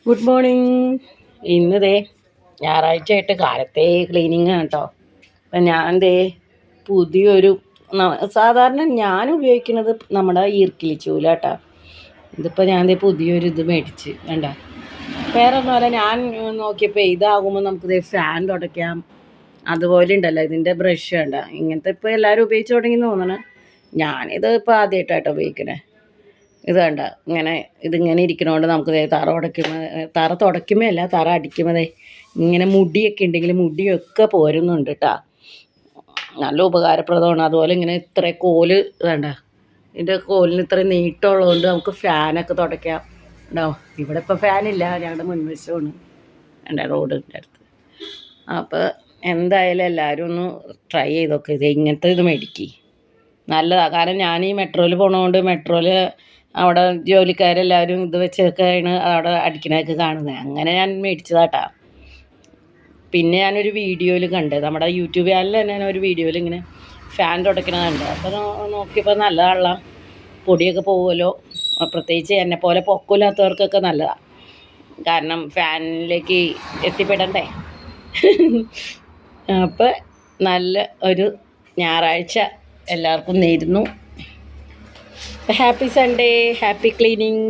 Good morning. ഇന്ന് ദേ ഞായറാഴ്ചയായിട്ട് കാലത്തെ cleaning ആണ് കേട്ടോ. അപ്പം ഞാൻ ദേ പുതിയൊരു സാധാരണ ഞാൻ ഉപയോഗിക്കുന്നത് നമ്മുടെ ഈർക്കിലി ചൂല കേട്ടോ. ഇതിപ്പോൾ ഞാൻ ദേ പുതിയൊരു ഇത് മേടിച്ച് വേണ്ട, വേറെ ഒന്നുമല്ല. ഞാൻ നോക്കിയപ്പോൾ ഇതാകുമ്പോൾ നമുക്ക് ദേ ഫാൻ തുടയ്ക്കാം. അതുപോലെ ഉണ്ടല്ലോ ഇതിൻ്റെ ബ്രഷ് വേണ്ട, ഇങ്ങനത്തെ ഇപ്പോൾ എല്ലാവരും ഉപയോഗിച്ച് തുടങ്ങി തോന്നണം. ഞാനിത് ഇപ്പോൾ ആദ്യമായിട്ടാട്ടോ ഉപയോഗിക്കണേ. ഇത് കണ്ട ഇങ്ങനെ ഇതിങ്ങനെ ഇരിക്കണോണ്ട് നമുക്ക് തറ തുടയ്ക്കുമ്പോൾ അല്ല, തറ അടിക്കുമ്പോൾ ഇങ്ങനെ മുടിയൊക്കെ ഉണ്ടെങ്കിൽ മുടിയൊക്കെ പോരുന്നുണ്ട് കേട്ടോ. നല്ല ഉപകാരപ്രദമാണ്. അതുപോലെ ഇങ്ങനെ ഇത്ര കോല് വേണ്ട, ഇതിൻ്റെ കോലിന് ഇത്ര നീട്ടമുള്ളതുകൊണ്ട് നമുക്ക് ഫാനൊക്കെ തുടയ്ക്കാം. ഉണ്ടാവും ഇവിടെ ഇപ്പോൾ ഫാനില്ല, ഞങ്ങളുടെ മുൻവശമാണ് എൻ്റെ റോഡിൻ്റെ അടുത്ത്. അപ്പോൾ എന്തായാലും എല്ലാവരും ഒന്ന് ട്രൈ ചെയ്തൊക്കെ ഇത് ഇങ്ങനത്തെ ഇത് മേടിക്കുക, നല്ലതാണ്. കാരണം ഞാൻ ഈ മെട്രോയിൽ പോണതുകൊണ്ട് മെട്രോയിൽ അവിടെ ജോലിക്കാരെല്ലാവരും ഇത് വെച്ചൊക്കെയാണ് അവിടെ അടിക്കണതൊക്കെ കാണുന്നത്. അങ്ങനെ ഞാൻ മേടിച്ചതാട്ടാ. പിന്നെ ഞാനൊരു വീഡിയോയിൽ കണ്ടത്, നമ്മുടെ യൂട്യൂബ് ചാനലിൽ തന്നെ ഒരു വീഡിയോയിൽ ഇങ്ങനെ ഫാൻ തുടയ്ക്കണത് കണ്ടത്. അപ്പോൾ നോക്കിയപ്പോൾ നല്ലതാണല്ലോ, പൊടിയൊക്കെ പോകുമല്ലോ. പ്രത്യേകിച്ച് എന്നെപ്പോലെ പൊക്കമില്ലാത്തവർക്കൊക്കെ നല്ലതാണ്, കാരണം ഫാനിലേക്ക് എത്തിപ്പെടണ്ടേ. അപ്പോൾ നല്ല ഒരു ഞായറാഴ്ച എല്ലാവർക്കും നേരുന്നു. Happy Sunday, happy cleaning.